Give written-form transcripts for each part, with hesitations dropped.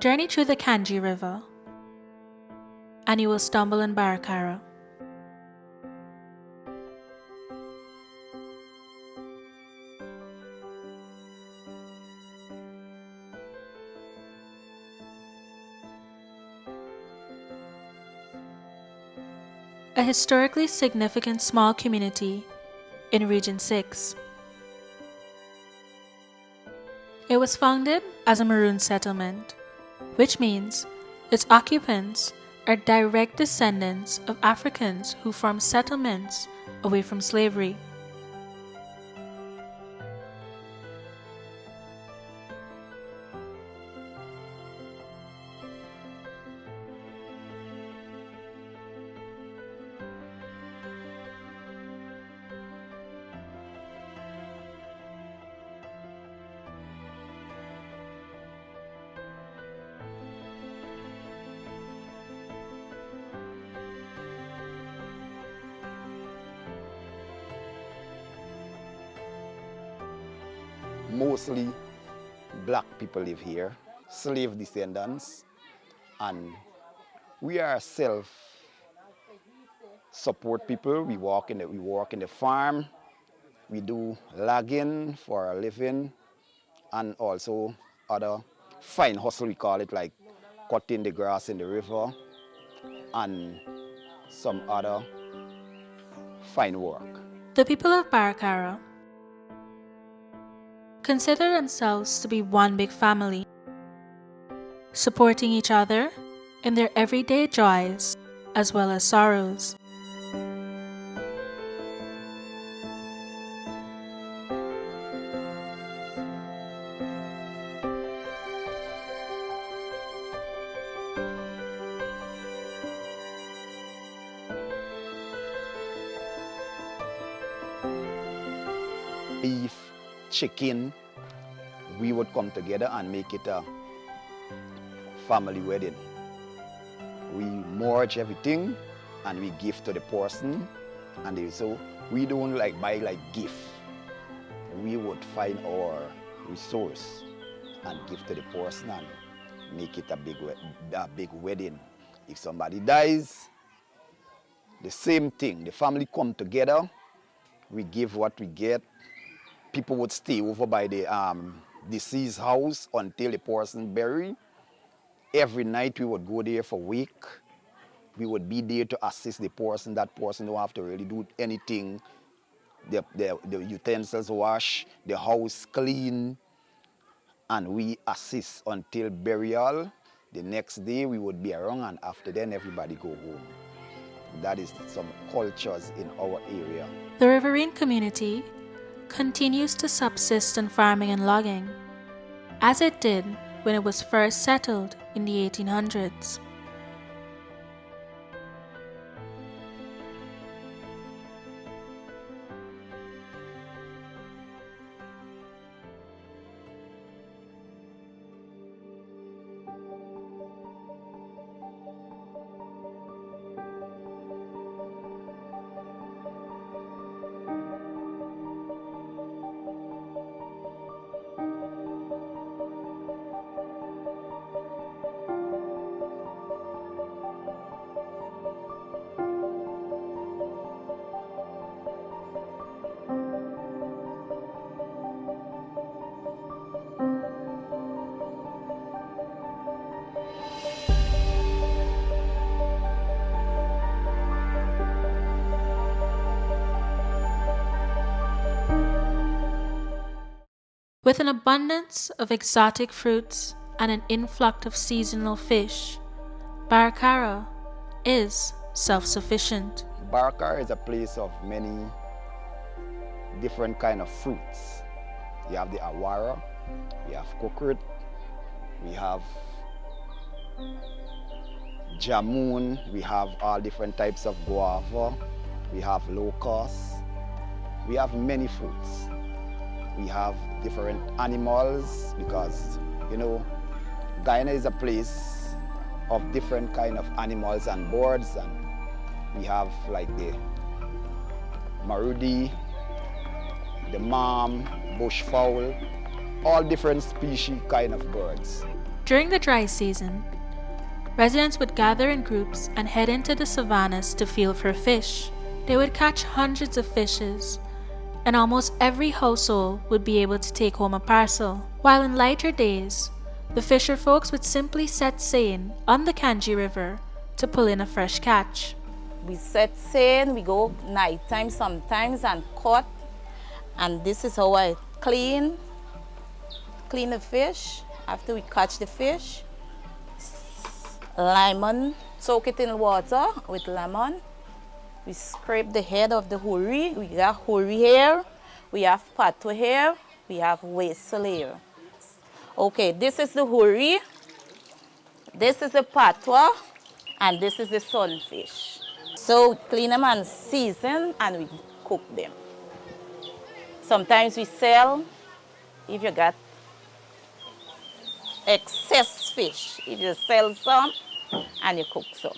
Journey through the Canje River, and you will stumble in Baracara. A historically significant small community in Region 6. It was founded as a Marroon settlement, which means its occupants are direct descendants of Africans who formed settlements away from slavery. Mostly black people live here, slave descendants, and we are self-support people. We work in the farm, we do logging for a living, and also other fine hustle, we call it, like cutting the grass in the river and some other fine work. The people of Baracara consider themselves to be one big family, supporting each other in their everyday joys as well as sorrows. Beef, chicken, we would come together and make it a family wedding. We merge everything and we give to the person, and so we don't buy gift. We would find our resource and give to the person and make it a big wedding. If somebody dies, the same thing. The family come together, we give what we get. People would stay over by the deceased house until the person buried. Every night we would go there for a week. We would be there to assist the person. That person don't have to really do anything. The utensils wash, the house clean, and we assist until burial. The next day we would be around, and after then everybody go home. That is some cultures in our area. The riverine community continues to subsist on farming and logging, as it did when it was first settled in the 1800s. With an abundance of exotic fruits and an influx of seasonal fish, Baracara is self-sufficient. Baracara is a place of many different kind of fruits. You have the awara, we have coconut, we have jamun, we have all different types of guava, we have locust, we have many fruits. We have different animals because, Guyana is a place of different kind of animals and birds, and we have like the marudi, the bushfowl, all different species kind of birds. During the dry season, residents would gather in groups and head into the savannas to feel for fish. They would catch hundreds of fishes, and almost every household would be able to take home a parcel. While in lighter days, the fisher folks would simply set sail on the Canje River to pull in a fresh catch. We set sail, we go nighttime sometimes and cut, and this is how I clean the fish. After we catch the fish, lemon, soak it in water with lemon. We scrape the head of the huri. We got huri here, we have patwa here, we have whistle here. Okay, this is the huri, this is the patwa, and this is the sunfish. So clean them and season, and we cook them. Sometimes we sell, if you got excess fish, if you sell some and you cook some.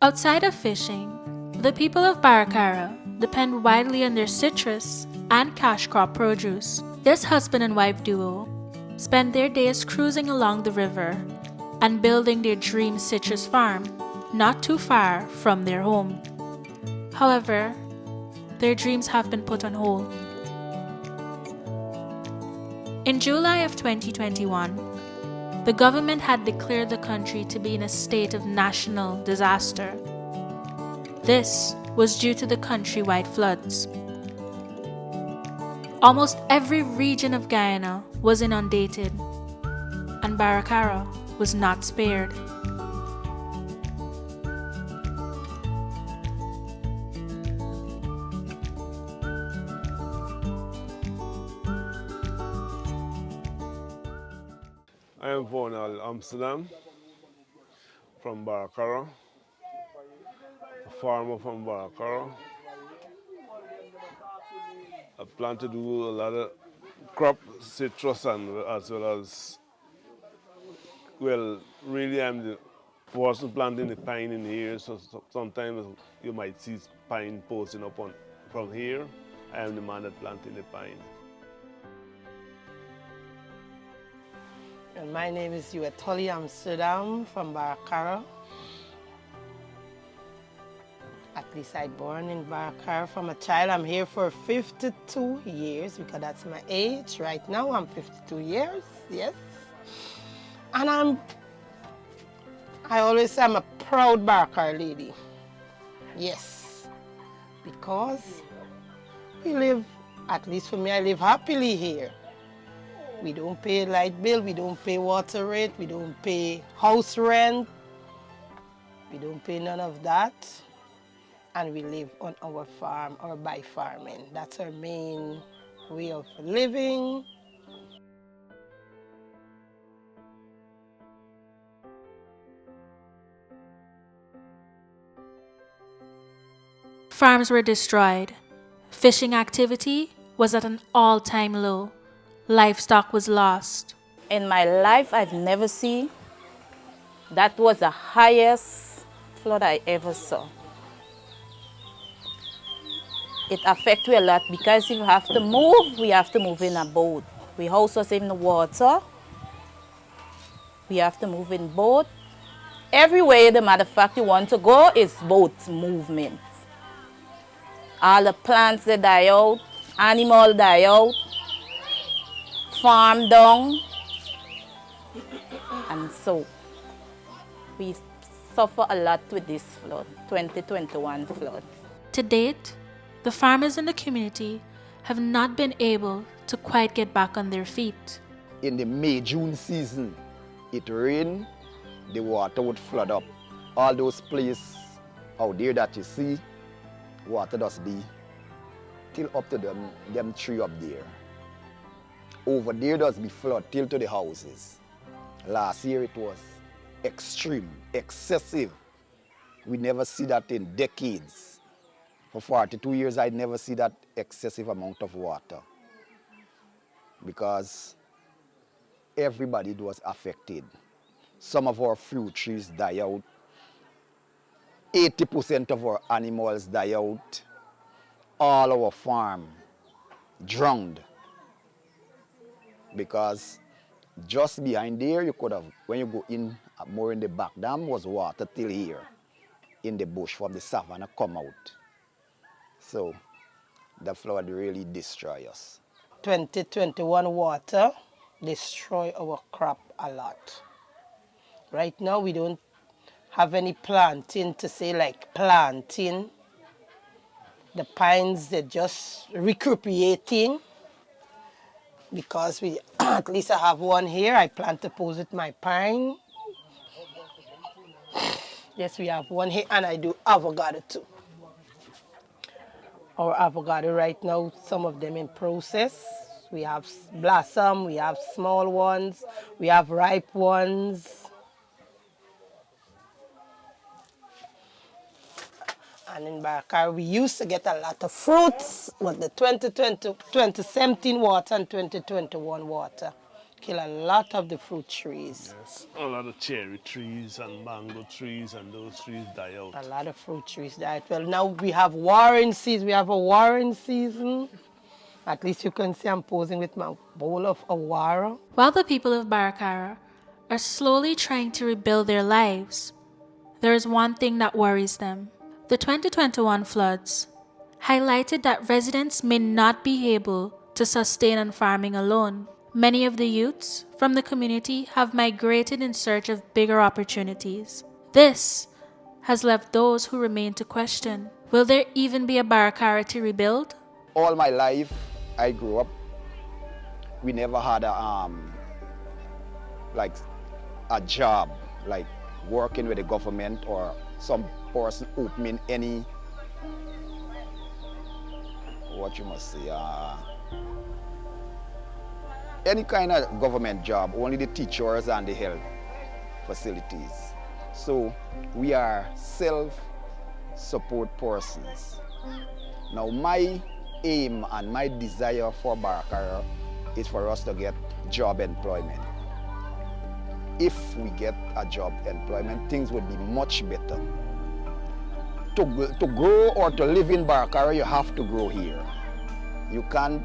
Outside of fishing, the people of BARACARA depend widely on their citrus and cash crop produce. This husband and wife duo spend their days cruising along the river and building their dream citrus farm not too far from their home. However, their dreams have been put on hold. In July of 2021, the government had declared the country to be in a state of national disaster. This was due to the countrywide floods. Almost every region of Guyana was inundated, and BARACARA was not spared. I am born in Amsterdam, from BARACARA, a farmer from BARACARA. I plan to do a lot of crop, citrus, and as well as, well, really I'm the person planting the pine in here, so sometimes you might see pine posting up from here. I am the man that planting the pine. And my name is Yuetoli Amsterdam from BARACARA. At least I born in BARACARA from a child. I'm here for 52 years because that's my age. Right now I'm 52 years, yes. And I always say I'm a proud BARACARA lady. Yes, because we live, at least for me, I live happily here. We don't pay light bill, we don't pay water rate, we don't pay house rent, we don't pay none of that. And we live on our farm or by farming. That's our main way of living. Farms were destroyed. Fishing activity was at an all-time low. Livestock was lost. In my life, I've never seen. That was the highest flood I ever saw. It affects me a lot because if we have to move, we have to move in a boat. We house us in the water. We have to move in boat. Everywhere, the matter of fact, you want to go is boat movement. All the plants, they die out. Animals die out. Farm down, and So we suffer a lot with this flood, 2021 flood. To date, the farmers in the community have not been able to quite get back on their feet. In the May-June season, it rained, the water would flood up. All those places out there that you see, water does be till up to them tree up there. Over there does be flood till to the houses. Last year it was extreme, excessive. We never see that in decades. For 42 years, I never see that excessive amount of water because everybody was affected. Some of our fruit trees die out. 80% of our animals die out. All our farm drowned because just behind there, you could have, when you go in more in the back dam, was water till here in the bush from the savannah come out. So the flood really destroy us. 2021 water destroy our crop a lot. Right now we don't have any planting to say like planting. The pines, they're just recuperating because we, at least I have one here. I plan to pose with my pine. Yes, we have one here, and I do avocado too. Our avocado right now, some of them in process. We have blossom, we have small ones, we have ripe ones. And in Baracara, we used to get a lot of fruits, but the 2017 water and 2021 water kill a lot of the fruit trees. Yes, a lot of cherry trees and mango trees, and those trees die out. A lot of fruit trees died. Well, now we have warring season. We have a warring season. At least you can see I'm posing with my bowl of awara. While the people of Baracara are slowly trying to rebuild their lives, there is one thing that worries them. The 2021 floods highlighted that residents may not be able to sustain on farming alone. Many of the youths from the community have migrated in search of bigger opportunities. This has left those who remain to question, will there even be a Baracara to rebuild? All my life, I grew up, we never had like a job, like working with the government or some person opening any, what you must say, any kind of government job, only the teachers and the health facilities. So we are self-support persons. Now my aim and my desire for Baracara is for us to get job employment. If we get a job employment, things would be much better. To grow or to live in Baracara, you have to grow here. You can't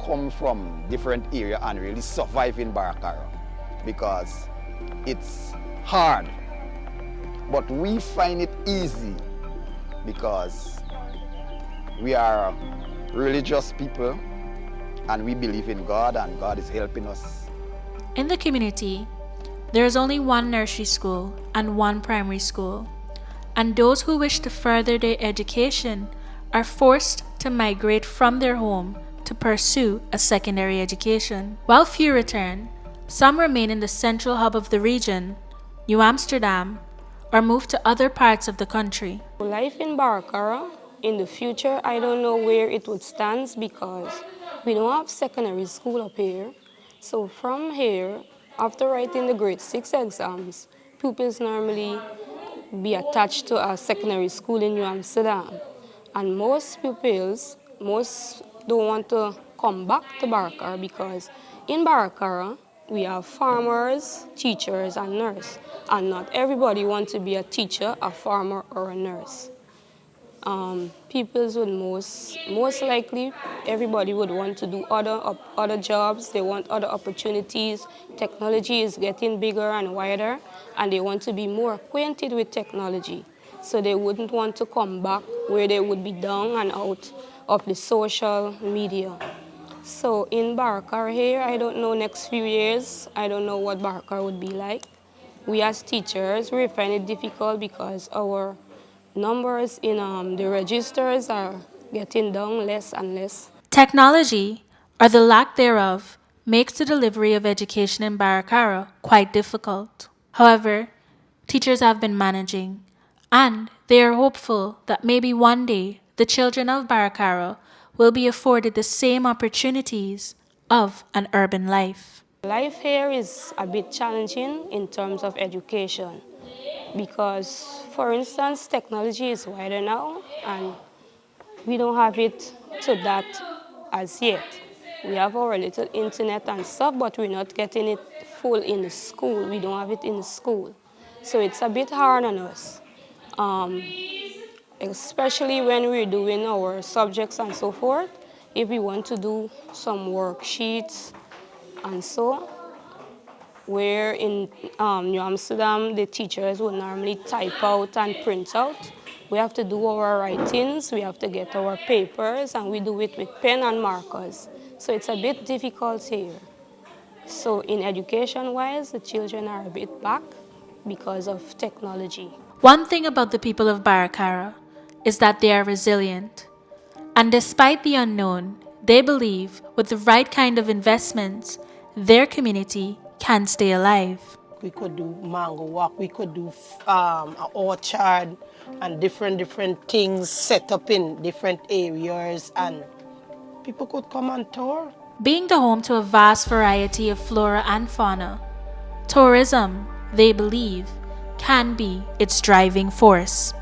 come from different area and really survive in Baracara because it's hard. But we find it easy because we are religious people and we believe in God, and God is helping us. In the community, there is only one nursery school and one primary school, and those who wish to further their education are forced to migrate from their home to pursue a secondary education. While few return, some remain in the central hub of the region, New Amsterdam, or move to other parts of the country. Life in Baracara, in the future, I don't know where it would stand because we don't have secondary school up here. So from here, after writing the grade 6 exams, pupils normally be attached to a secondary school in New Amsterdam. And most pupils, don't want to come back to Baracara because in Baracara, we have farmers, teachers, and nurses. And not everybody wants to be a teacher, a farmer, or a nurse. Pupils would most likely, everybody would want to do other jobs. They want other opportunities. Technology is getting bigger and wider, and they want to be more acquainted with technology. So they wouldn't want to come back where they would be down and out of the social media. So in Baracara here, I don't know next few years, I don't know what Baracara would be like. we as teachers, we find it difficult because our numbers in the registers are getting down less and less. Technology, or the lack thereof, makes the delivery of education in Baracara quite difficult. However, teachers have been managing, and they are hopeful that maybe one day the children of Baracara will be afforded the same opportunities of an urban life. Life here is a bit challenging in terms of education because, for instance, technology is wider now and we don't have it to that as yet. We have our little internet and stuff, but we're not getting it full in the school. We don't have it in the school. So it's a bit hard on us, especially when we're doing our subjects and so forth. If we want to do some worksheets and so, where in New Amsterdam, the teachers would normally type out and print out. We have to do our writings, we have to get our papers, and we do it with pen and markers. So it's a bit difficult here. So in education-wise, the children are a bit back because of technology. One thing about the people of Baracara is that they are resilient. And despite the unknown, they believe with the right kind of investments, their community can stay alive. We could do mango walk, we could do an orchard and different things set up in different areas and people could come on tour. Being the home to a vast variety of flora and fauna, tourism, they believe, can be its driving force.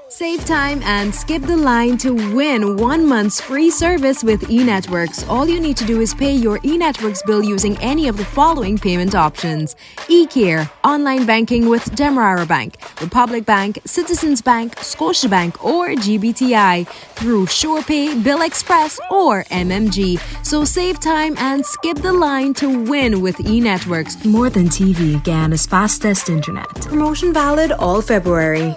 Save time and skip the line to win 1 month's free service with eNetworks. All you need to do is pay your eNetworks bill using any of the following payment options: eCare, online banking with Demerara Bank, Republic Bank, Citizens Bank, Scotiabank, or GBTI, through SurePay, Bill Express, or MMG. So save time and skip the line to win with eNetworks. More than TV, Guyana's fastest internet. Promotion valid all February.